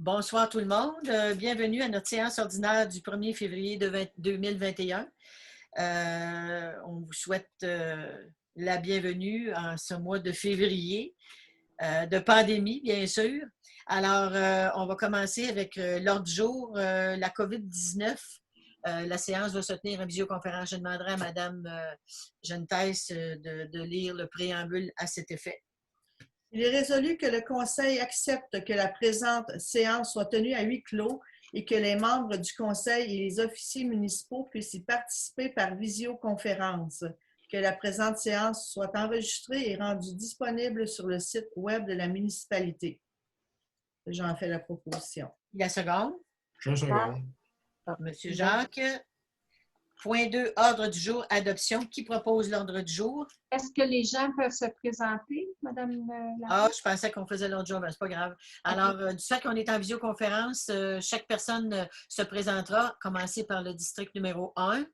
Bonsoir tout le monde. Bienvenue à notre séance ordinaire du 1er février 2021. On vous souhaite la bienvenue en ce mois de février, de pandémie, bien sûr. Alors, on va commencer avec l'ordre du jour, la COVID-19. La séance va se tenir en visioconférence. Je demanderai à Mme Gentès de lire le préambule à cet effet. Il est résolu que le Conseil accepte que la présente séance soit tenue à huis clos et que les membres du Conseil et les officiers municipaux puissent y participer par visioconférence, que la présente séance soit enregistrée et rendue disponible sur le site web de la municipalité. J'en fais la proposition. La seconde. Je seconde. Monsieur Jacques. Point 2, ordre du jour, adoption. Qui propose l'ordre du jour? Est-ce que les gens peuvent se présenter, Madame Je pensais qu'on faisait l'ordre du jour, mais c'est pas grave. Alors, du fait qu'on est en visioconférence, chaque personne se présentera, commencer par le district numéro 1.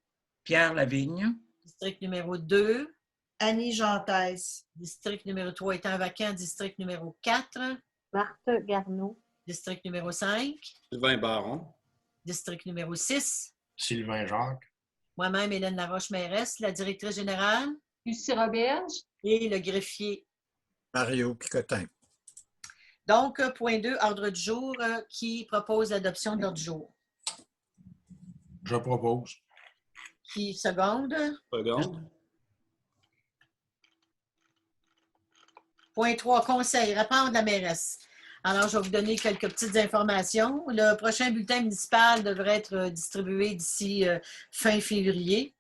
Pierre Lavigne. District numéro 2. Annie Gentès. District numéro 3 étant vacant. District numéro 4. Marthe Garneau. District numéro 5. Sylvain Baron. District numéro 6. Sylvain Jacques. Moi-même, Hélène Laroche-Mairesse, la directrice générale. Lucie Roberge. Et le greffier. Mario Picotin. Donc, point 2, ordre du jour, qui propose l'adoption de l'ordre du jour? Je propose. Qui seconde? Seconde. Point 3, conseil, rapport de la mairesse. Alors, je vais vous donner quelques petites informations. Le prochain bulletin municipal devrait être distribué d'ici fin février.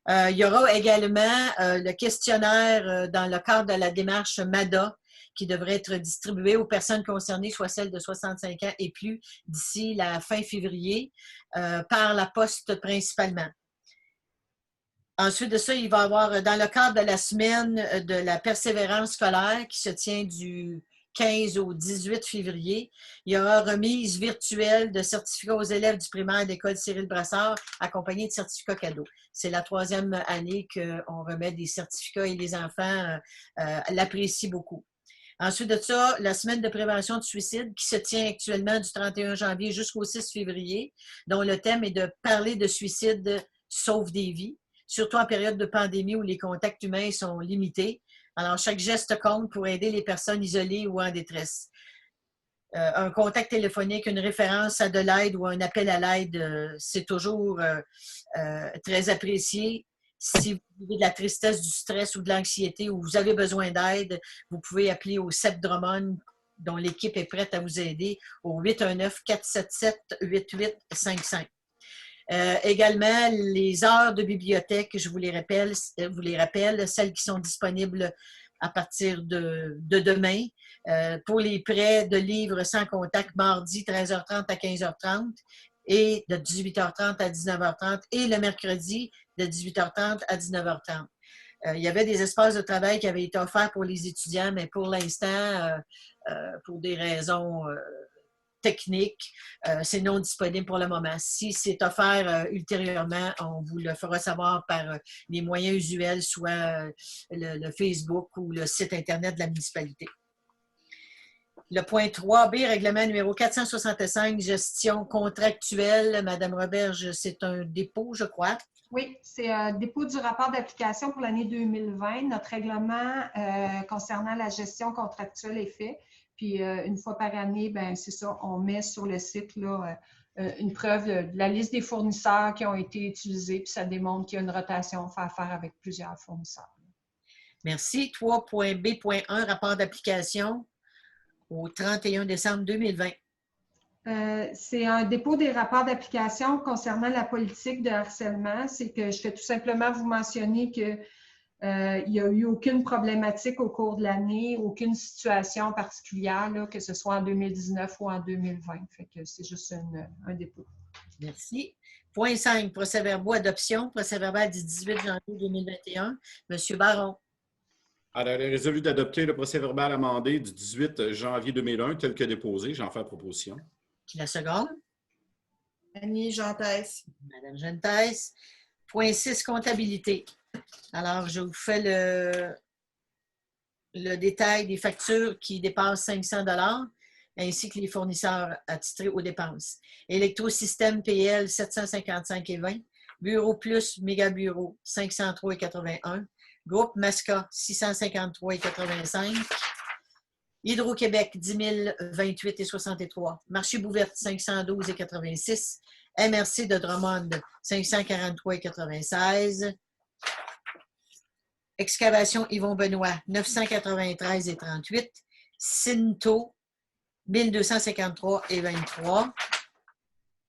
Il y aura également le questionnaire dans le cadre de la démarche MADA qui devrait être distribué aux personnes concernées, soit celles de 65 ans et plus, d'ici la fin février, par la poste principalement. Ensuite de ça, il va y avoir, dans le cadre de la semaine de la persévérance scolaire qui se tient du 15 au 18 février, il y aura remise virtuelle de certificats aux élèves du primaire d'école Cyril Brassard, accompagnés de certificats cadeaux. C'est la 3e année qu'on remet des certificats et les enfants l'apprécient beaucoup. Ensuite de ça, la semaine de prévention du suicide qui se tient actuellement du 31 janvier jusqu'au 6 février, dont le thème est de parler de suicide sauve des vies, surtout en période de pandémie où les contacts humains sont limités. Alors, chaque geste compte pour aider les personnes isolées ou en détresse. Un contact téléphonique, une référence à de l'aide ou un appel à l'aide, c'est toujours très apprécié. Si vous vivez de la tristesse, du stress ou de l'anxiété ou vous avez besoin d'aide, vous pouvez appeler au CEP Drummond, dont l'équipe est prête à vous aider, au 819-477-8855. Également, les heures de bibliothèque, je vous les rappelle, celles qui sont disponibles à partir de demain. Pour les prêts de livres sans contact, mardi 13h30 à 15h30 et de 18h30 à 19h30 et le mercredi de 18h30 à 19h30. Il y avait des espaces de travail qui avaient été offerts pour les étudiants, mais pour l'instant, pour des raisons technique, c'est non disponible pour le moment. Si c'est offert ultérieurement, on vous le fera savoir par les moyens usuels, soit le Facebook ou le site Internet de la municipalité. Le point 3B, règlement numéro 465, gestion contractuelle. Madame Roberge, c'est un dépôt, je crois. Oui, c'est un dépôt du rapport d'application pour l'année 2020. Notre règlement concernant la gestion contractuelle est fait. Puis, une fois par année, ben c'est ça, on met sur le site là, une preuve de la liste des fournisseurs qui ont été utilisés, puis ça démontre qu'il y a une rotation à faire avec plusieurs fournisseurs. Merci. 3.B.1, rapport d'application au 31 décembre 2020. C'est un dépôt des rapports d'application concernant la politique de harcèlement. C'est que je fais tout simplement vous mentionner que il n'y a eu aucune problématique au cours de l'année, aucune situation particulière, là, que ce soit en 2019 ou en 2020. Fait que c'est juste un dépôt. Merci. Point 5, procès-verbaux, adoption. Procès-verbal du 18 janvier 2021. Monsieur Baron. Alors, il est résolu d'adopter le procès-verbal amendé du 18 janvier 2001 tel que déposé. J'en fais la proposition. Qui la seconde? Annie Gentès. Madame Gentès. Point 6, comptabilité. Alors, je vous fais le détail des factures qui dépassent 500 $. ainsi que les fournisseurs attitrés aux dépenses. Électrosystème PL 755,20. Bureau Plus, Méga Bureau 503,81. Groupe Masca 653,85. Hydro-Québec 10 028,63. Marché Bouverte 512,86. MRC de Drummond 543,96. Excavation Yvon Benoît 993,38. Cinto 1253,23.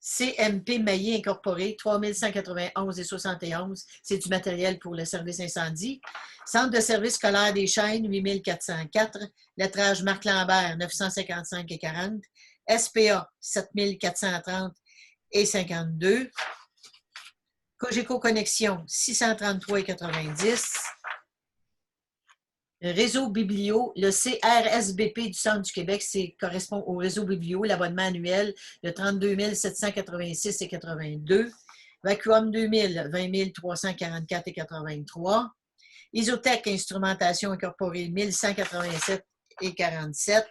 CMP Maillé Incorporé, 3191,71. C'est du matériel pour le service incendie. Centre de service scolaire des Chênes, 8404. Lettrage Marc Lambert, 955,40. SPA, 7430,52. Cogeco Connexion, 633,90. Réseau Biblio, le CRSBP du Centre du Québec, correspond au réseau Biblio, l'abonnement annuel de 32 786,82. Vacuum 2000, 20 344,83. Isotech Instrumentation Incorporée, 1187,47.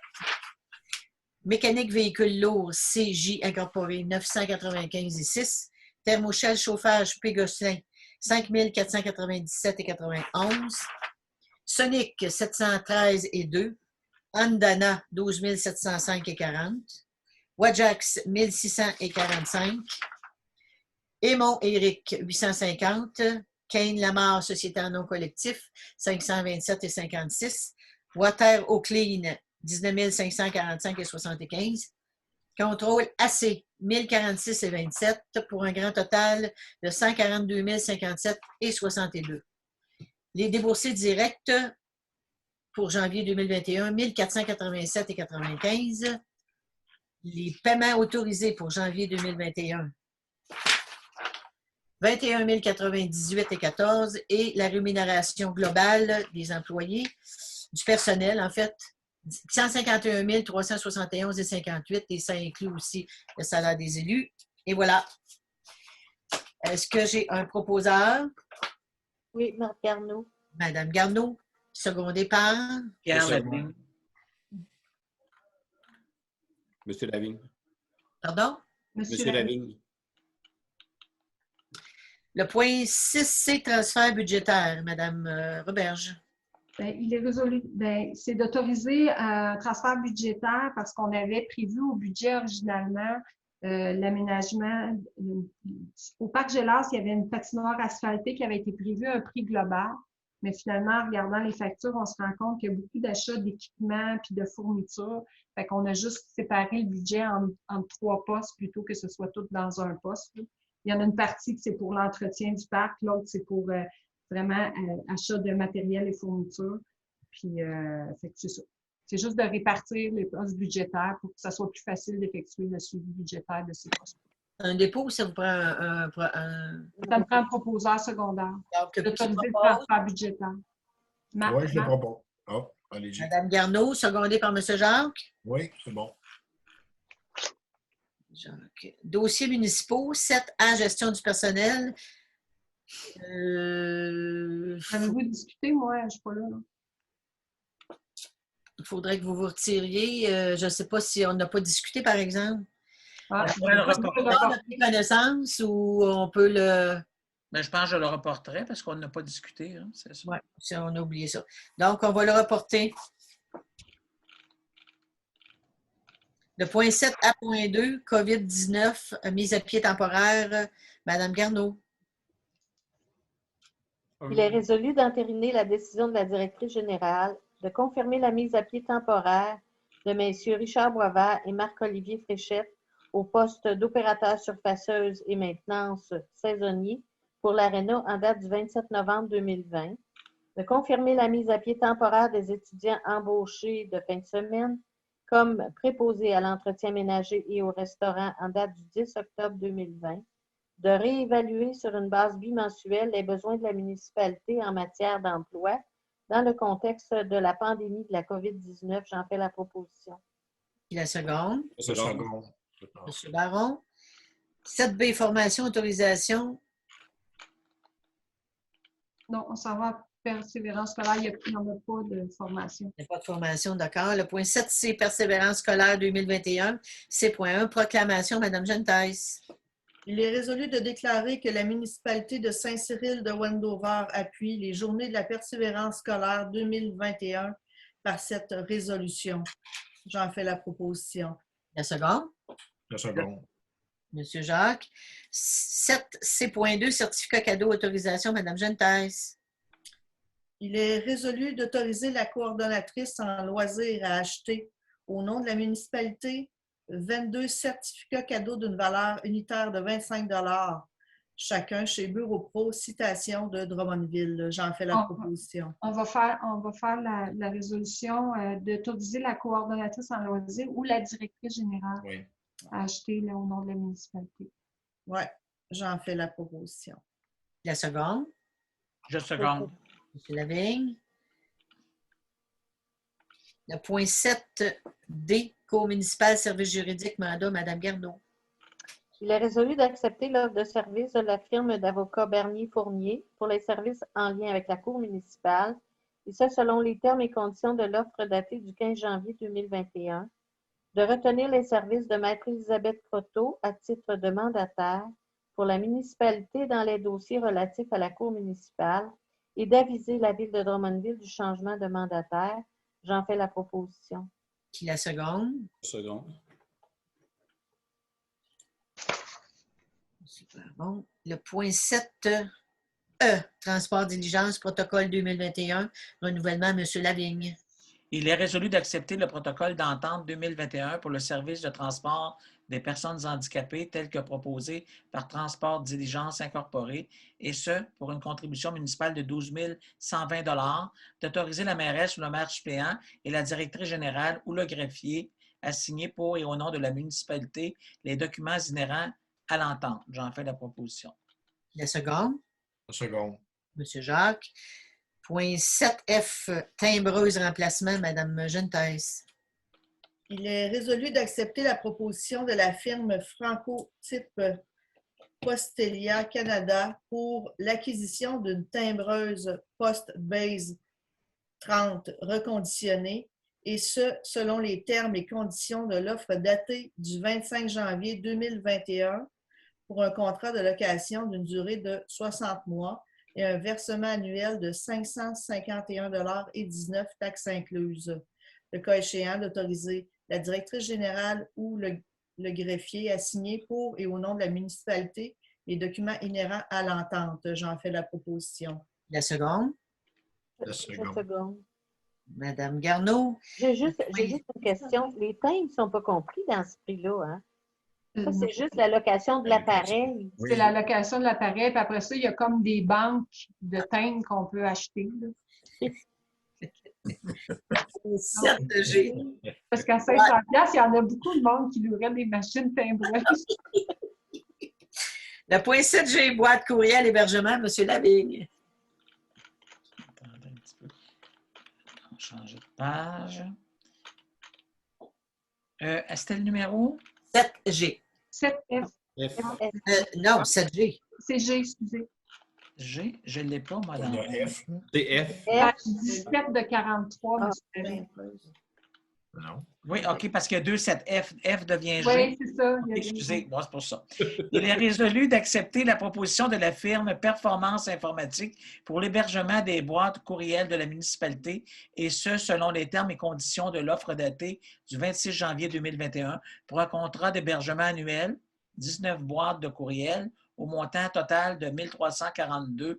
Mécanique Véhicule Lourd, CJ Incorporée, 995,6. Thermochelle Chauffage Pégoslin, 5 497,91. Sonic 713,2. Andana 12 705,40. Wajax 1600,45. Aimon Éric 850. Kane Lamar Société en nom collectif 527,56. Water O'Clean 19 545,75. Contrôle AC 1046,27 pour un grand total de 142 057,62. Les déboursés directs pour janvier 2021, 1487,95. Les paiements autorisés pour janvier 2021, 21 098,14. Et la rémunération globale des employés, du personnel, en fait, 151 371,58. Et ça inclut aussi le salaire des élus. Et voilà. Est-ce que j'ai un proposeur? Oui, Marc Garneau. Madame Garneau, secondée par Pierre Lavigne. Monsieur Lavigne. Pardon? Monsieur Lavigne. Le point 6C, transfert budgétaire, Madame Roberge. Bien, il est résolu. Bien, c'est d'autoriser un transfert budgétaire parce qu'on avait prévu au budget originalement l'aménagement. Au Parc Gélas, il y avait une patinoire asphaltée qui avait été prévue, un prix global. Mais finalement, en regardant les factures, on se rend compte qu'il y a beaucoup d'achats d'équipements puis de fournitures. Fait qu'on a juste séparé le budget en 3 postes plutôt que ce soit tout dans un poste. Il y en a une partie qui c'est pour l'entretien du parc, l'autre c'est pour vraiment achat de matériel et fournitures. Puis, fait que c'est ça. C'est juste de répartir les postes budgétaires pour que ça soit plus facile d'effectuer le suivi budgétaire de ces postes. Un dépôt ou ça vous prend un... Ça me prend un proposeur secondaire. Donc, D'autoriser le transfert budgétaire. Oui, je le propose. Oh, allez-y. Madame Garneau, secondée par Monsieur Jacques. Oui, c'est bon. Jacques. Dossiers municipaux, 7A, gestion du personnel. Avez-vous discuté? Moi, je ne suis pas là. Il faudrait que vous vous retiriez. Je ne sais pas si on n'a pas discuté, par exemple. Ah, Je pourrais le reporter. On a pris connaissance ou on peut le... Mais je pense que je le reporterai parce qu'on n'a pas discuté. Hein, c'est ça. Oui, on a oublié ça. Donc, on va le reporter. Le point 7A.2, COVID-19, mise à pied temporaire. Madame Garneau. Il est résolu d'entériner la décision de la directrice générale de confirmer la mise à pied temporaire de messieurs Richard Boisvert et Marc-Olivier Fréchette au poste d'opérateur surfaceuse et maintenance saisonnier pour l'Aréna en date du 27 novembre 2020, de confirmer la mise à pied temporaire des étudiants embauchés de fin de semaine comme préposés à l'entretien ménager et au restaurant en date du 10 octobre 2020, de réévaluer sur une base bimensuelle les besoins de la municipalité en matière d'emploi dans le contexte de la pandémie de la COVID-19. J'en fais la proposition. La seconde. Monsieur Second. Monsieur Baron. 7B, formation, autorisation. Non, on s'en va persévérance scolaire, il n'y en a pas de formation. Il n'y a pas de formation, d'accord. Le point 7C, persévérance scolaire 2021. C.1, proclamation, Mme Gentaille. Il est résolu de déclarer que la municipalité de Saint-Cyril de Wendover appuie les Journées de la persévérance scolaire 2021 par cette résolution. J'en fais la proposition. La seconde. La seconde. Monsieur Jacques. 7C.2, certificat cadeau, autorisation, Mme Gentaille. Il est résolu d'autoriser la coordonnatrice en loisirs à acheter, au nom de la municipalité, 22 certificats cadeaux d'une valeur unitaire de 25 $ chacun chez Bureau Pro, citation de Drummondville. J'en fais la proposition. On va faire la résolution d'autoriser la coordonnatrice en loisirs ou la directrice générale à acheter là, au nom de la municipalité. Oui, j'en fais la proposition. La seconde. Je seconde. M. Lavigne. Le point 7D, cours municipal, service juridique, mandat, Mme Garneau. Il est résolu d'accepter l'offre de service de la firme d'avocats Bernier-Fournier pour les services en lien avec la Cour municipale, et ce selon les termes et conditions de l'offre datée du 15 janvier 2021, de retenir les services de Maître Elisabeth Croteau à titre de mandataire pour la municipalité dans les dossiers relatifs à la Cour municipale et d'aviser la Ville de Drummondville du changement de mandataire. J'en fais la proposition. Qui la seconde? Seconde. Super bon. Le point 7E, transport diligence, protocole 2021, renouvellement, M. Lavigne. Il est résolu d'accepter le protocole d'entente 2021 pour le service de transport des personnes handicapées tel que proposé par Transport Diligence Incorporé, et ce, pour une contribution municipale de 12 120 $, d'autoriser la mairesse ou le maire suppléant et la directrice générale ou le greffier à signer pour et au nom de la municipalité les documents inhérents à l'entente. J'en fais la proposition. La seconde. La seconde. M. Jacques. Point 7F, timbreuse remplacement, Mme Gentaille. Il est résolu d'accepter la proposition de la firme Franco-Type Postelia Canada pour l'acquisition d'une timbreuse Post-Base 30 reconditionnée, et ce, selon les termes et conditions de l'offre datée du 25 janvier 2021 pour un contrat de location d'une durée de 60 mois et un versement annuel de 551,19 $ taxes incluses. Le cas échéant, d'autoriser la directrice générale ou le greffier à signer pour et au nom de la municipalité les documents inhérents à l'entente. J'en fais la proposition. La seconde. La seconde. Mme Garneau. J'ai juste une question. Les timbres ne sont pas compris dans ce prix-là, hein? Ça, c'est juste la location de l'appareil. C'est la location de l'appareil, puis après ça, il y a comme des banques de timbres qu'on peut acheter. 7G. Parce qu'à 500$, il y en a beaucoup de monde qui louerait des machines timbreuses. Le point 7G, boîte courriel, hébergement, M. Lavigne. Attendez un petit peu. On va changer de page. C'était le numéro? 7G. 7F. F. Non, 7G. C'est G, excusez. G, je ne l'ai pas, On madame. a F. TF. Page 17 de 43, Ah. monsieur Lavigne. Non. Oui, OK, parce qu'il y a 2 7 F. F devient G. Oui, c'est ça. OK, excusez, bon, c'est pour ça. Il est résolu d'accepter la proposition de la firme Performance Informatique pour l'hébergement des boîtes courriels de la municipalité, et ce, selon les termes et conditions de l'offre datée du 26 janvier 2021 pour un contrat d'hébergement annuel, 19 boîtes de courriel au montant total de 1 342,17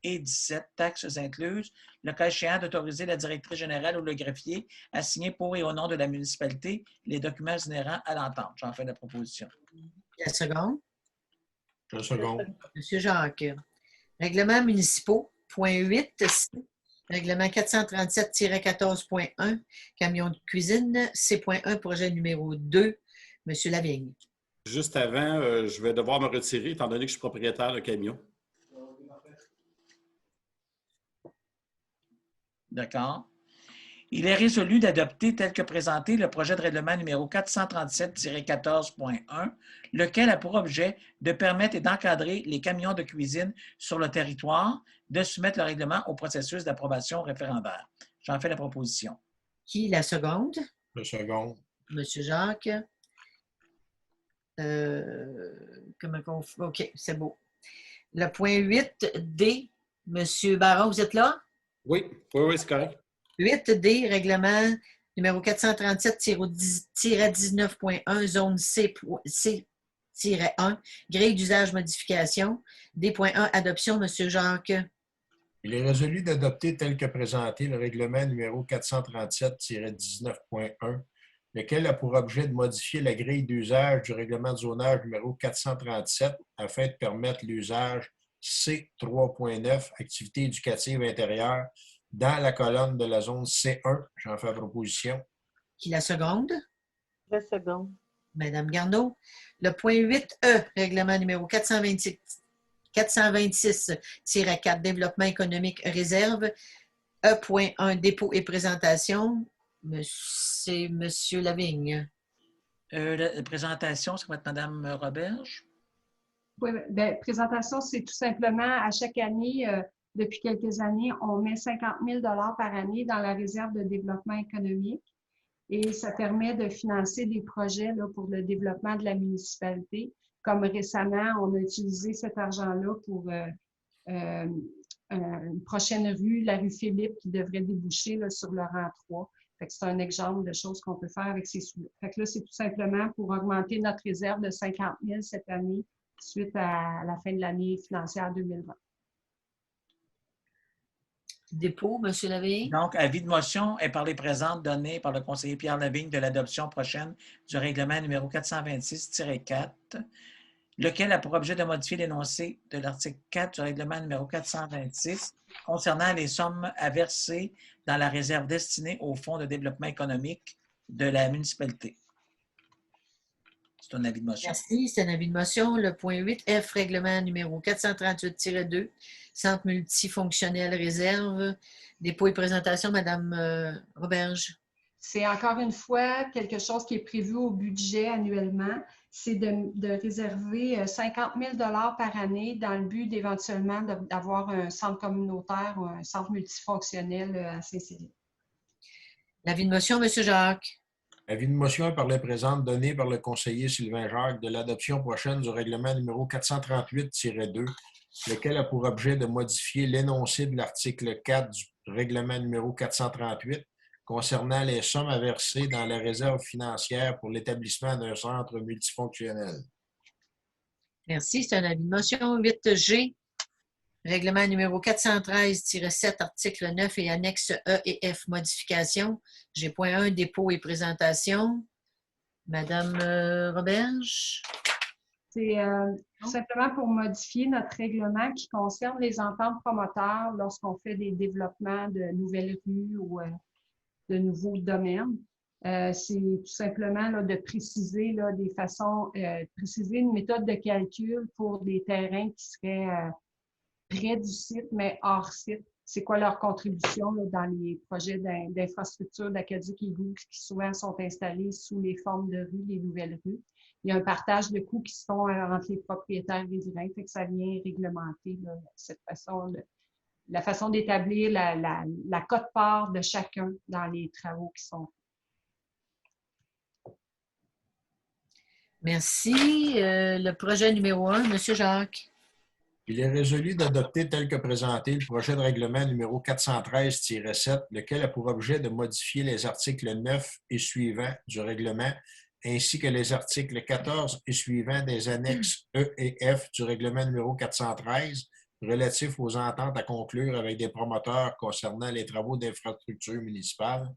$ taxes incluses, le cas échéant d'autoriser la directrice générale ou le greffier à signer pour et au nom de la municipalité les documents inhérents à l'entente. J'en fais la proposition. La seconde. La seconde. M. Jacques. Règlements municipaux, point 8, règlement 437-14.1, camion de cuisine, C.1, projet numéro 2, M. Lavigne. Juste avant, je vais devoir me retirer étant donné que je suis propriétaire de camion. D'accord. Il est résolu d'adopter tel que présenté le projet de règlement numéro 437-14.1, lequel a pour objet de permettre et d'encadrer les camions de cuisine sur le territoire, de soumettre le règlement au processus d'approbation référendaire. J'en fais la proposition. Qui la seconde? Le second. Monsieur Jacques. OK, c'est beau. Le point 8D, Monsieur Baron, vous êtes là? Oui, c'est correct. 8D, règlement numéro 437-19.1, zone C-1, grille d'usage modification. D.1, adoption, Monsieur Jacques. Il est résolu d'adopter tel que présenté le règlement numéro 437-19.1, lequel a pour objet de modifier la grille d'usage du règlement de zonage numéro 437 afin de permettre l'usage C3.9, activité éducative intérieure, dans la colonne de la zone C1. J'en fais la proposition. Qui la seconde? Je seconde. Madame Garneau. Le point 8E, règlement numéro 426-4, développement économique réserve. E.1, dépôt et présentation. C'est Monsieur Lavigne. La présentation, ça va être Mme Roberge. Oui, bien, présentation, c'est tout simplement à chaque année, depuis quelques années, on met 50 000 par année dans la réserve de développement économique et ça permet de financer des projets là, pour le développement de la municipalité. Comme récemment, on a utilisé cet argent-là pour une prochaine rue, la rue Philippe, qui devrait déboucher là, sur le rang 3. Fait que c'est un exemple de choses qu'on peut faire avec ces sous-là. Fait que là, c'est tout simplement pour augmenter notre réserve de 50 000 cette année suite à la fin de l'année financière 2020. Dépôt, M. Lavigne. Donc, avis de motion est par les présentes données par le conseiller Pierre Lavigne de l'adoption prochaine du règlement numéro 426-4, lequel a pour objet de modifier l'énoncé de l'article 4 du règlement numéro 426 concernant les sommes à verser dans la réserve destinée au Fonds de développement économique de la municipalité. C'est un avis de motion. Merci, c'est un avis de motion. Le point 8F, règlement numéro 438-2, centre multifonctionnel réserve. Dépôt et présentation, Madame Roberge. C'est encore une fois quelque chose qui est prévu au budget annuellement. C'est de réserver 50 000 par année dans le but d'éventuellement d'avoir un centre communautaire ou un centre multifonctionnel à Saint-Cyril. L'avis de motion, M. Jacques. Avis de motion est par les présentes données par le conseiller Sylvain Jacques de l'adoption prochaine du règlement numéro 438-2, lequel a pour objet de modifier l'énoncé de l'article 4 du règlement numéro 438 concernant les sommes à verser dans la réserve financière pour l'établissement d'un centre multifonctionnel. Merci, c'est un avis de motion. 8G, règlement numéro 413-7, article 9 et annexe E et F, modification. J'ai point 1, dépôt et présentation. Madame Roberge. C'est tout simplement pour modifier notre règlement qui concerne les ententes promoteurs lorsqu'on fait des développements de nouvelles rues ou de nouveaux domaines. C'est tout simplement là, de préciser là, des façons, préciser une méthode de calcul pour des terrains qui seraient près du site, mais hors site. C'est quoi leur contribution là, dans les projets d'infrastructure d'Acadieux qui souvent sont installés sous les formes de rues, les nouvelles rues. Il y a un partage de coûts qui se font entre les propriétaires riverains, fait que ça vient réglementer là, cette façon, la façon d'établir la quote-part de chacun dans les travaux qui sont faits. Merci. Le projet numéro 1, M. Jacques. Il est résolu d'adopter tel que présenté le projet de règlement numéro 413-7, lequel a pour objet de modifier les articles 9 et suivants du règlement, ainsi que les articles 14 et suivants des annexes E et F du règlement numéro 413, relatifs aux ententes à conclure avec des promoteurs concernant les travaux d'infrastructure municipale,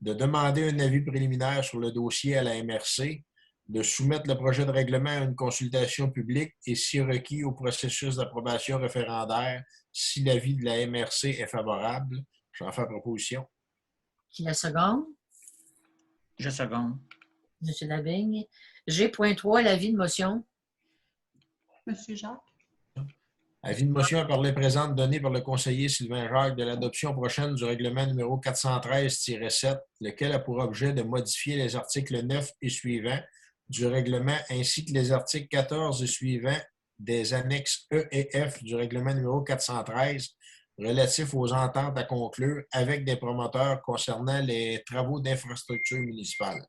de demander un avis préliminaire sur le dossier à la MRC, de soumettre le projet de règlement à une consultation publique et, si requis, au processus d'approbation référendaire si l'avis de la MRC est favorable. J'en fais proposition. Qui la seconde? Je seconde. M. Lavigne. G.3, l'avis de motion. Monsieur Jacques? Avis de motion à parler présente donné par le conseiller Sylvain Jacques de l'adoption prochaine du règlement numéro 413-7, lequel a pour objet de modifier les articles 9 et suivants du règlement ainsi que les articles 14 et suivants des annexes E et F du règlement numéro 413 relatifs aux ententes à conclure avec des promoteurs concernant les travaux d'infrastructure municipale.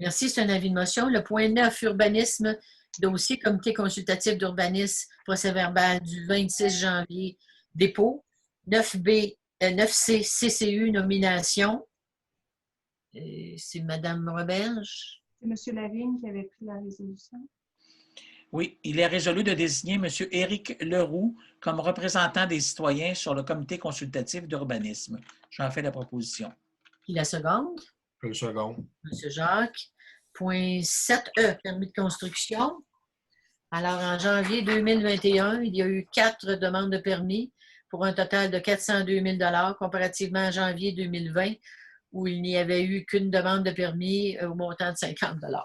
Merci, c'est un avis de motion. Le point 9, urbanisme, dossier comité consultatif d'urbanisme, procès-verbal du 26 janvier, dépôt. 9B, 9C, CCU, nomination. C'est Mme Roberge. C'est M. Lavigne qui avait pris la résolution. Oui, il est résolu de désigner M. Éric Leroux comme représentant des citoyens sur le comité consultatif d'urbanisme. J'en fais la proposition. Qui la seconde? Je le second. M. Jacques. Point 7E, permis de construction. Alors, en janvier 2021, il y a eu 4 demandes de permis pour un total de 402 000 comparativement à janvier 2020, où il n'y avait eu qu'une demande de permis au montant de 50 $.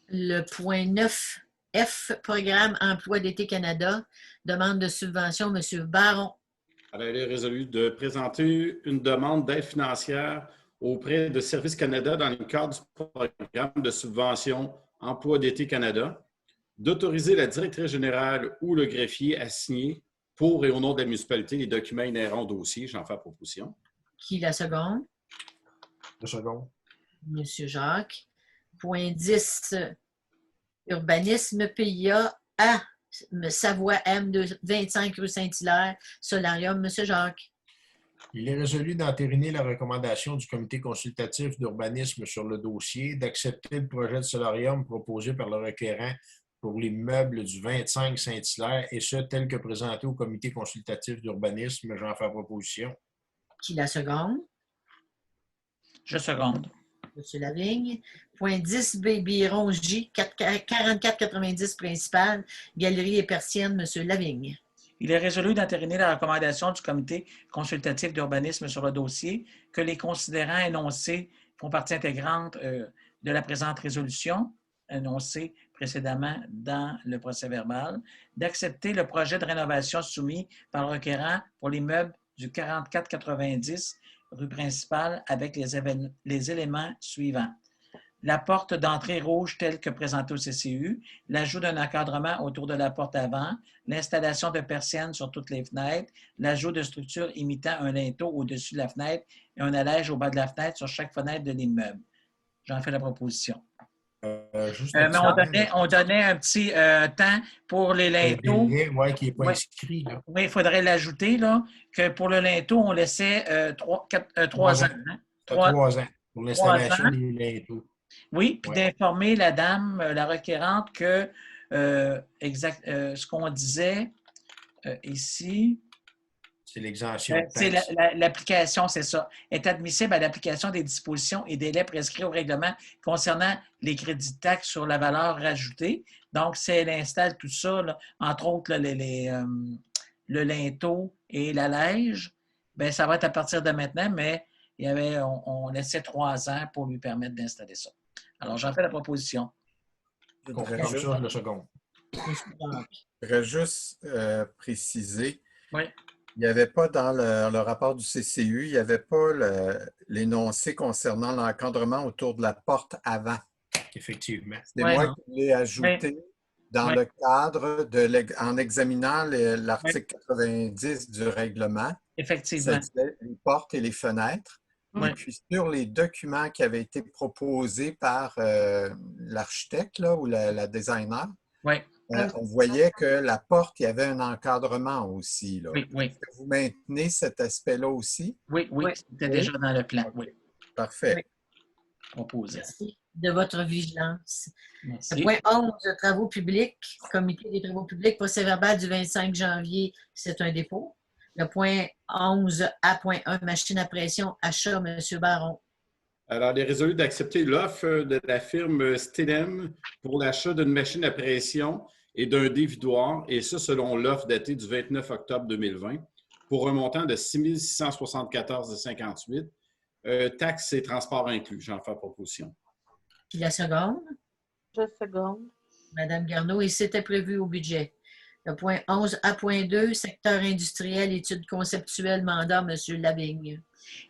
Le point 9F, programme Emploi d'été Canada, demande de subvention, M. Baron. Alors, il est résolu de présenter une demande d'aide financière auprès de Services Canada dans le cadre du programme de subvention Emploi d'été Canada, d'autoriser la directrice générale ou le greffier à signer pour et au nom de la municipalité les documents inhérents au dossier. J'en fais la proposition. Qui la seconde? Le second. M. Jacques. Point 10, urbanisme, PIA à Savoie M, 25 rue Saint-Hilaire, Solarium. M. Jacques. Il est résolu d'entériner la recommandation du comité consultatif d'urbanisme sur le dossier, d'accepter le projet de solarium proposé par le requérant pour l'immeuble du 25 Saint-Hilaire, et ce, tel que présenté au comité consultatif d'urbanisme. J'en fais proposition. Qui la seconde? Je seconde. M. Lavigne. Point 10B, Biron J, 4490 principal, Galerie et Persienne, M. Lavigne. Il est résolu d'entériner la recommandation du comité consultatif d'urbanisme sur le dossier, que les considérants énoncés font partie intégrante de la présente résolution, énoncée précédemment dans le procès-verbal, d'accepter le projet de rénovation soumis par le requérant pour l'immeuble du 4490 rue principale avec les éléments suivants. La porte d'entrée rouge telle que présentée au CCU, l'ajout d'un encadrement autour de la porte avant, l'installation de persiennes sur toutes les fenêtres, l'ajout de structures imitant un linteau au-dessus de la fenêtre et un allège au bas de la fenêtre sur chaque fenêtre de l'immeuble. J'en fais la proposition. Mais on donnait un petit temps pour les linteaux. Oui, qui n'est pas inscrit. Là. Oui, il faudrait l'ajouter, là, que pour le linteau, on laissait 3 ans. Hein? 3 ans pour l'installation des linteaux. Oui, puis d'informer la dame, la requérante, que ce qu'on disait ici. C'est l'exemption. C'est l'application, c'est ça. Est admissible à l'application des dispositions et délais prescrits au règlement concernant les crédits de taxes sur la valeur rajoutée. Donc, si elle installe tout ça, là, entre autres le linteau et l'allège, bien, ça va être à partir de maintenant, mais on laissait 3 ans pour lui permettre d'installer ça. Alors, j'en fais la proposition. Je le second. Je voudrais juste préciser. Oui. Il n'y avait pas dans le rapport du CCU, il n'y avait pas l'énoncé concernant l'encadrement autour de la porte avant. Effectivement. C'est moi qui l'ai ajouté dans le cadre en examinant l'article 90 du règlement. Effectivement. Ça disait les portes et les fenêtres. Et puis sur les documents qui avaient été proposés par l'architecte ou la designer, on voyait que la porte, il y avait un encadrement aussi. Là. Oui. Est-ce que vous maintenez cet aspect-là aussi? Oui. C'était déjà dans le plan. Oui. Parfait. Proposé. Merci de votre vigilance. Merci. Point 11, travaux publics, comité des travaux publics, procès-verbal du 25 janvier, c'est un dépôt. Le point 11A.1, machine à pression, achat, M. Baron. Alors, il est résolu d'accepter l'offre de la firme Stelem pour l'achat d'une machine à pression et d'un dévidoir, et ça selon l'offre datée du 29 octobre 2020, pour un montant de 6 674,58 $, taxes et transports inclus. J'en fais proposition. Puis la seconde? Je seconde. Madame Garneau, et c'était prévu au budget. Le point 11A.2, secteur industriel, études conceptuelles, mandat, M. Lavigne.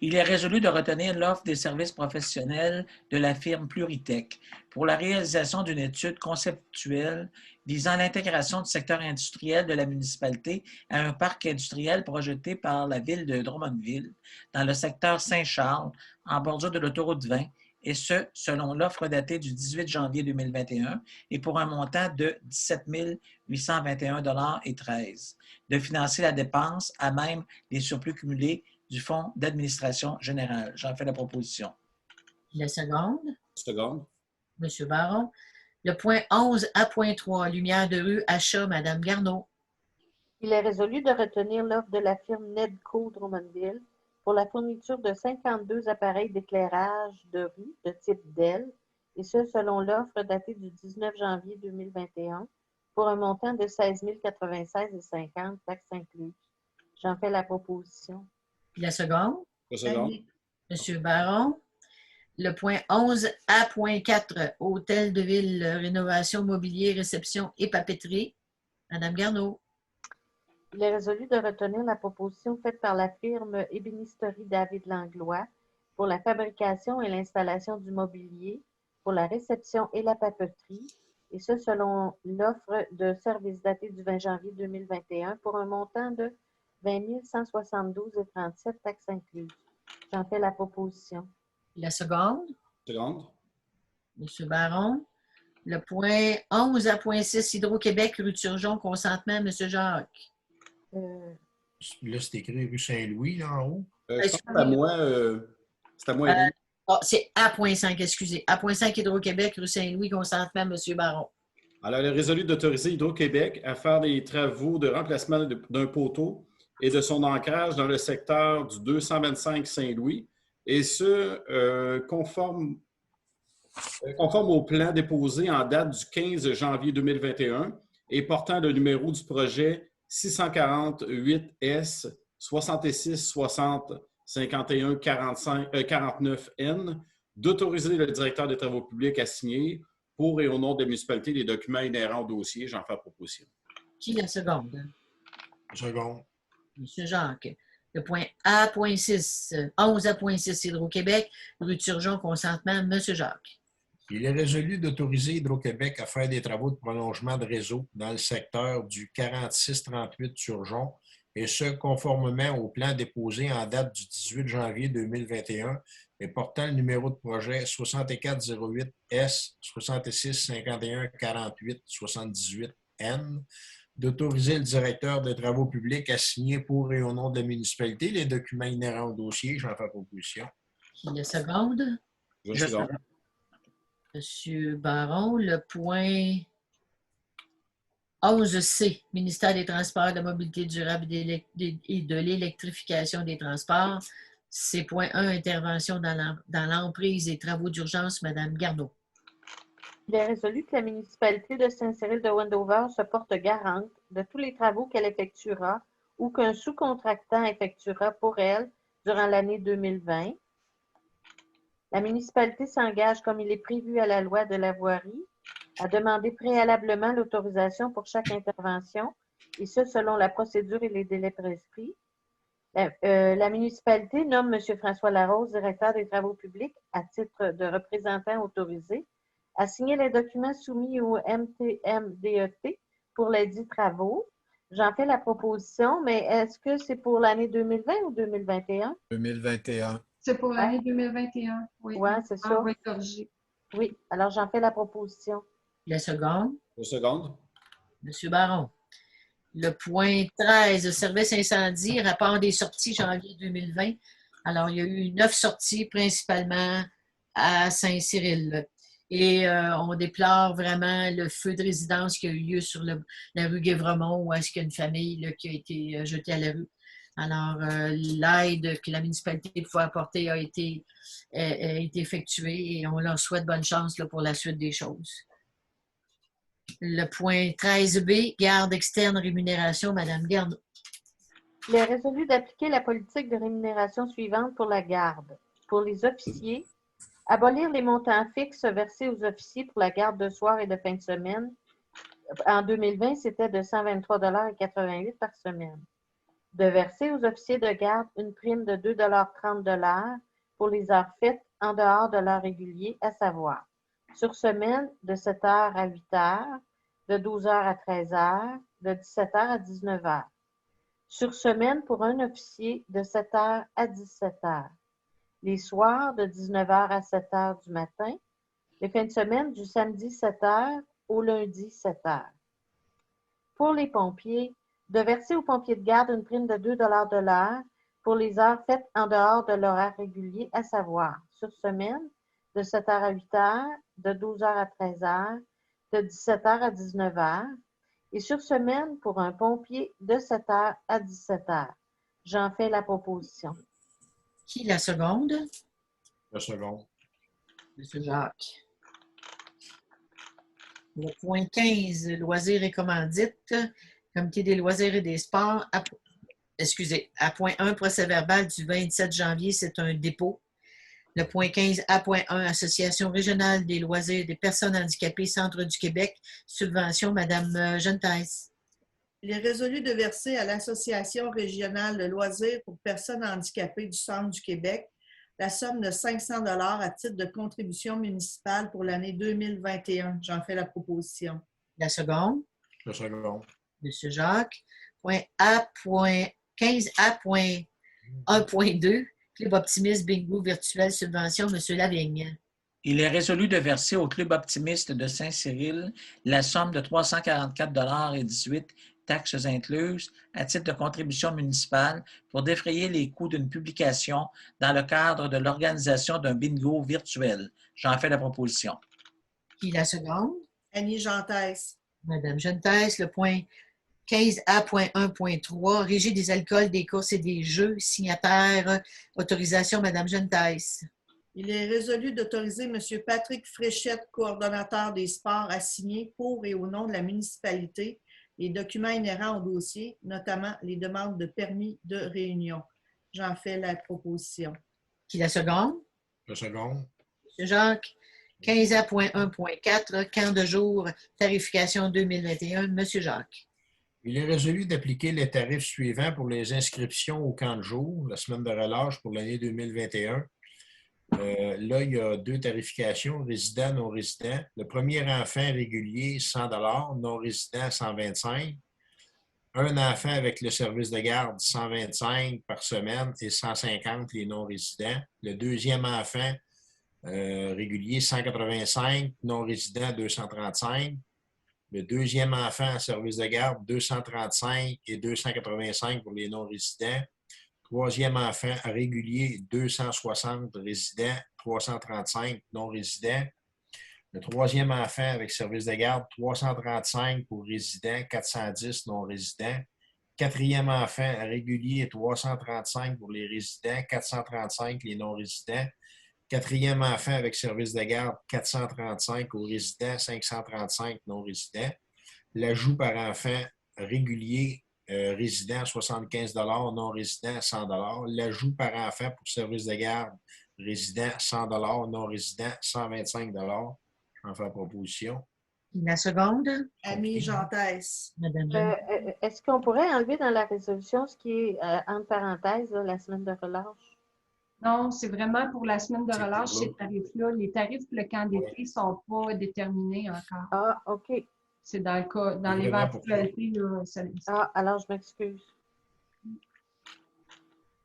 Il est résolu de retenir l'offre des services professionnels de la firme Pluritech pour la réalisation d'une étude conceptuelle visant l'intégration du secteur industriel de la municipalité à un parc industriel projeté par la ville de Drummondville dans le secteur Saint-Charles, en bordure de l'autoroute 20, et ce, selon l'offre datée du 18 janvier 2021 et pour un montant de 17 821,13 $, de financer la dépense à même les surplus cumulés du Fonds d'administration générale. J'en fais la proposition. La seconde? Seconde. M. Baron. Le point 11A.3, lumière de rue, achat, Mme Garneau. Il est résolu de retenir l'offre de la firme Nedco Drummondville pour la fourniture de 52 appareils d'éclairage de rue de type DEL, et ce, selon l'offre datée du 19 janvier 2021, pour un montant de 16 096,50 $, taxes incluses. J'en fais la proposition. La seconde? La seconde. M. Baron. Le point 11A.4, hôtel de ville, rénovation, mobilier, réception et papeterie, Mme Garneau. Il est résolu de retenir la proposition faite par la firme Ébénisterie David Langlois pour la fabrication et l'installation du mobilier, pour la réception et la papeterie, et ce, selon l'offre de service datée du 20 janvier 2021 pour un montant de 20 172,37 $, taxes incluses. J'en fais la proposition. La seconde? Seconde. M. Baron. Le point 11A.6, Hydro-Québec, rue Turgeon, consentement, M. Jacques. Là, c'est écrit rue Saint-Louis, là, en haut. C'est à moi. C'est à moi, Élie. C'est A.5, excusez. A.5, Hydro-Québec, rue Saint-Louis, consentement, M. Baron. Alors, elle est résolue d'autoriser Hydro-Québec à faire des travaux de remplacement d'un poteau et de son ancrage dans le secteur du 225 Saint-Louis, et ce, conforme au plan déposé en date du 15 janvier 2021 et portant le numéro du projet 648S 66 60 51 49 N, d'autoriser le directeur des travaux publics à signer pour et au nom de la municipalité les documents inhérents au dossier. J'en fais la proposition. Qui la seconde? Seconde. M. Jacques. Le point A.6, 11A.6, Hydro-Québec, rue Turgeon, consentement, M. Jacques. Il est résolu d'autoriser Hydro-Québec à faire des travaux de prolongement de réseau dans le secteur du 4638 Turgeon, et ce, conformément au plan déposé en date du 18 janvier 2021 et portant le numéro de projet 6408S 66 51 48 78 N, d'autoriser le directeur des travaux publics à signer pour et au nom de la municipalité les documents inhérents au dossier. J'en fais proposition. Qui la seconde? Je seconde. M. Baron, le point 11C, ministère des Transports, de la mobilité durable et de l'électrification des transports. C'est point 1, intervention dans l'emprise des travaux d'urgence, Mme Garneau. Il est résolu que la municipalité de Saint-Cyril-de-Wendover se porte garante de tous les travaux qu'elle effectuera ou qu'un sous-contractant effectuera pour elle durant l'année 2020. La municipalité s'engage, comme il est prévu à la loi de la voirie, à demander préalablement l'autorisation pour chaque intervention, et ce, selon la procédure et les délais prescrits. La municipalité nomme M. François Larose, directeur des travaux publics, à titre de représentant autorisé, à signer les documents soumis au MTMDET pour les 10 travaux. J'en fais la proposition, mais est-ce que c'est pour l'année 2020 ou 2021? 2021. C'est pour l'année 2021, oui. Oui, c'est ça. Oui, corrigé. Oui, alors j'en fais la proposition. La seconde? La seconde. M. Baron. Le point 13, service incendie, rapport des sorties janvier 2020. Alors, il y a eu 9 sorties, principalement à Saint-Cyril. Et on déplore vraiment le feu de résidence qui a eu lieu sur la rue Guévremont, où est-ce qu'il y a une famille là, qui a été jetée à la rue. Alors, l'aide que la municipalité pouvait apporter a été effectuée et on leur souhaite bonne chance là, pour la suite des choses. Le point 13B, garde externe rémunération, Mme Garneau. Il est résolu d'appliquer la politique de rémunération suivante pour la garde. Pour les officiers, Abolir les montants fixes versés aux officiers pour la garde de soir et de fin de semaine. En 2020, c'était de 123,88 $ par semaine. De verser aux officiers de garde une prime de 2,30 $ pour les heures faites en dehors de l'heure régulier, à savoir sur semaine de 7 h à 8 h, de 12 h à 13 h, de 17 h à 19 h. Sur semaine pour un officier de 7 h à 17 h. Les soirs de 19 h à 7 h du matin. Les fins de semaine du samedi 7 h au lundi 7 h. Pour les pompiers, de verser aux pompiers de garde une prime de 2 $ de l'heure pour les heures faites en dehors de l'horaire régulier, à savoir sur semaine de 7 h à 8 h, de 12 h à 13 h, de 17 h à 19 h, et sur semaine pour un pompier de 7 h à 17 h. J'en fais la proposition. Qui la seconde? La seconde. M. Jacques. Le point 15, loisirs et commandites. Comité des loisirs et des sports. Excusez, à point 1, procès-verbal du 27 janvier, c'est un dépôt. Le point 15, à point 1, Association régionale des loisirs des personnes handicapées, Centre du Québec, subvention, Mme Gentès. Il est résolu de verser à l'Association régionale de loisirs pour personnes handicapées du Centre du Québec la somme de 500 $ à titre de contribution municipale pour l'année 2021. J'en fais la proposition. La seconde. La seconde. M. Jacques. Point A, point 15 A, point 1.2, Club Optimiste Bingo virtuel subvention, M. Lavigne. Il est résolu de verser au Club Optimiste de Saint-Cyril la somme de 344,18 $, taxes incluses, à titre de contribution municipale pour défrayer les coûts d'une publication dans le cadre de l'organisation d'un bingo virtuel. J'en fais la proposition. Qui la seconde? Annie Gentès. Mme Gentès, le point 15A.1.3, Régie des alcools, des courses et des jeux, signataire, autorisation, Mme Gentès. Il est résolu d'autoriser M. Patrick Fréchette, coordonnateur des sports, à signer pour et au nom de la municipalité les documents inhérents au dossier, notamment les demandes de permis de réunion. J'en fais la proposition. Qui la seconde? La seconde. M. Jacques, 15A.1.4, camp de jour, tarification 2021, M. Jacques. Il est résolu d'appliquer les tarifs suivants pour les inscriptions au camp de jour, la semaine de relâche pour l'année 2021. Là, il y a 2 tarifications, résident, non-résident. Le premier enfant régulier, 100 $, non-résident, 125 $. Un enfant avec le service de garde, 125 par semaine et 150 les non-résidents. Le deuxième enfant régulier, 185, non-résident, 235. Le deuxième enfant en service de garde, 235 et 285 pour les non-résidents. Troisième enfant régulier, 260 résidents, 335 non-résidents. Le troisième enfant avec service de garde, 335 pour résidents, 410 non-résidents. Quatrième enfant régulier, 335 pour les résidents, 435 les non-résidents. Quatrième enfant avec service de garde, 435 aux résidents, 535 non-résidents. L'ajout par enfant régulier, résident, 75 $, non-résident, 100 $. L'ajout par enfant pour service de garde, résident, 100 $, non-résident, 125 $. J'en fais la proposition. La seconde? Annie Gentès. Mme Gentès. Est-ce qu'on pourrait enlever dans la résolution ce qui est, entre parenthèses, là, la semaine de relâche? Non, c'est vraiment pour la semaine de C'est relâche, pour ces tarifs-là. Les tarifs pour le camp d'été ne sont pas déterminés encore. Ah, OK. C'est dans le cas, dans C'est l'éventualité. Ah, alors je m'excuse.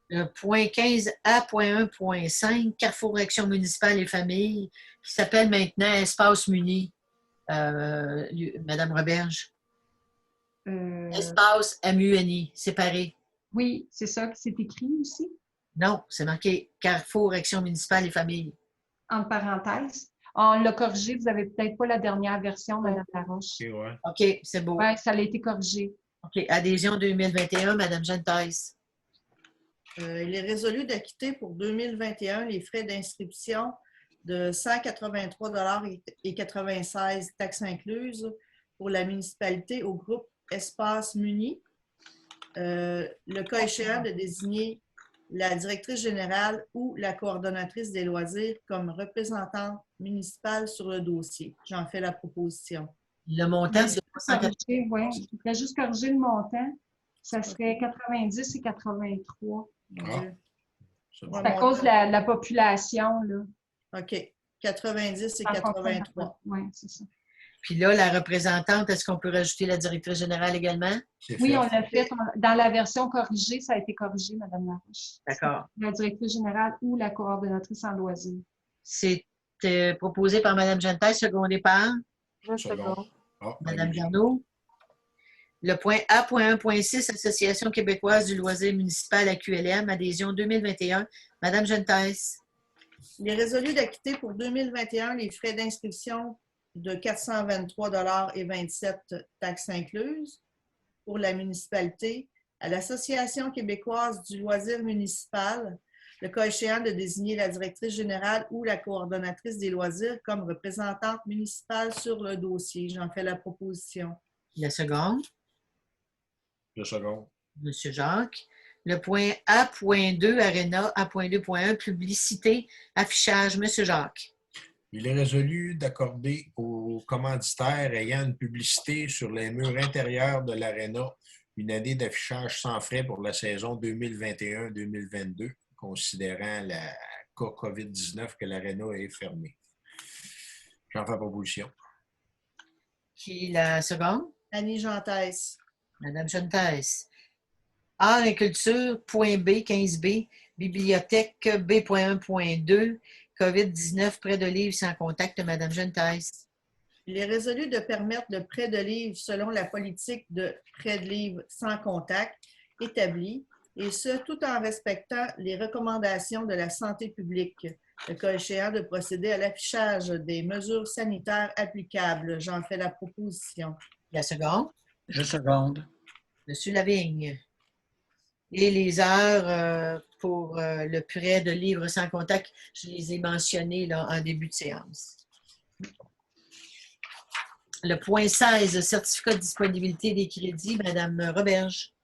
Le point 15A.1.5, Carrefour Action municipale et famille, qui s'appelle maintenant Espace Muni. Madame Roberge. Espace MUNI, séparé. Oui, c'est ça que c'est écrit aussi, Non, c'est marqué Carrefour Action municipale et famille. entre parenthèses. On l'a corrigé, vous n'avez peut-être pas la dernière version, Mme Laroche. OK, ouais. OK, c'est beau. Oui, ça a été corrigé. OK, adhésion 2021, Mme Gentès. Il est résolu d'acquitter pour 2021 les frais d'inscription de 183,96 $ taxes incluses pour la municipalité au groupe Espace Muni. Le cas échéant de désigner la directrice générale ou la coordonnatrice des loisirs comme représentante municipale sur le dossier. J'en fais la proposition. Le montant, c'est oui, je voudrais juste corriger le montant. Ça serait 90 et 83. C'est à cause de la population, là. OK. 90 et 83. Oui, c'est ça. Puis là, la représentante, est-ce qu'on peut rajouter la directrice générale également? Oui, on l'a fait. Dans la version corrigée, ça a été corrigé, Mme Laroche. D'accord. La directrice générale ou la coordonnatrice en loisirs. C'est proposé par Mme Gentile, secondé par Mme Garneau. Le point A.1.6, Association québécoise du loisir municipal à QLM, adhésion 2021. Mme Gentile. Il est résolu d'acquitter pour 2021 les frais d'inscription de 423,27 $ taxes incluses pour la municipalité à l'Association québécoise du loisir municipal, le cas échéant de désigner la directrice générale ou la coordonnatrice des loisirs comme représentante municipale sur le dossier. J'en fais la proposition. La seconde. Le second. Monsieur Jacques. Le point A.2, Arena, A.2.1, publicité, affichage. Monsieur Jacques. Il est résolu d'accorder aux commanditaires ayant une publicité sur les murs intérieurs de l'Arena une année d'affichage sans frais pour la saison 2021-2022, considérant la cas COVID-19 que l'Arena est fermée. J'en fais proposition. Qui la seconde? Annie Gentesse. Madame Gentesse. Art et culture, point B, 15B, bibliothèque B.1.2, COVID-19, prêt de livres sans contact, Madame Gentesse. Il est résolu de permettre le prêt de livres selon la politique de prêt de livres sans contact établie, et ce, tout en respectant les recommandations de la santé publique. Le cas échéant de procéder à l'affichage des mesures sanitaires applicables. J'en fais la proposition. La seconde? Je seconde. Monsieur Lavigne. Et les heures pour le prêt de livres sans contact, je les ai mentionnées là, en début de séance. Le point 16, certificat de disponibilité des crédits, Madame Roberge.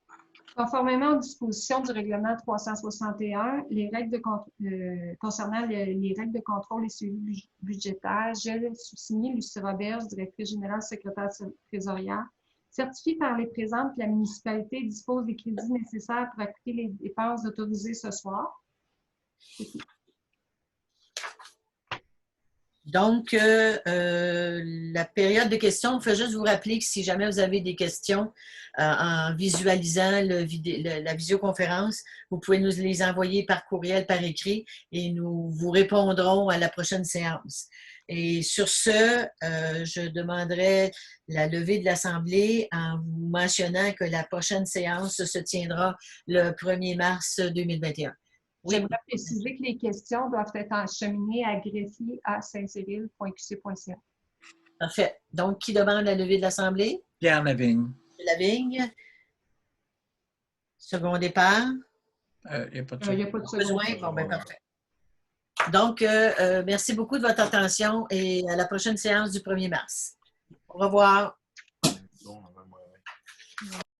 Conformément aux dispositions du règlement 361, les règles concernant les règles de contrôle et suivi budgétaire, j'ai sous-signé Lucie Roberge, directrice générale, secrétaire trésorière, certifie par les présentes que la municipalité dispose des crédits nécessaires pour acquitter les dépenses autorisées ce soir. Donc, la période de questions, je vais juste vous rappeler que si jamais vous avez des questions en visualisant la visioconférence, vous pouvez nous les envoyer par courriel, par écrit, et nous vous répondrons à la prochaine séance. Et sur ce, je demanderai la levée de l'Assemblée en vous mentionnant que la prochaine séance se tiendra le 1er mars 2021. Oui. J'aimerais préciser que les questions doivent être acheminées à greffier@saint-cyril.qc.ca. Parfait. Donc, qui demande la levée de l'Assemblée? Pierre Lavigne. Lavigne. Secondé par? Il n'y a pas de besoin. Bon, ben, parfait. Donc, merci beaucoup de votre attention et à la prochaine séance du 1er mars. Au revoir.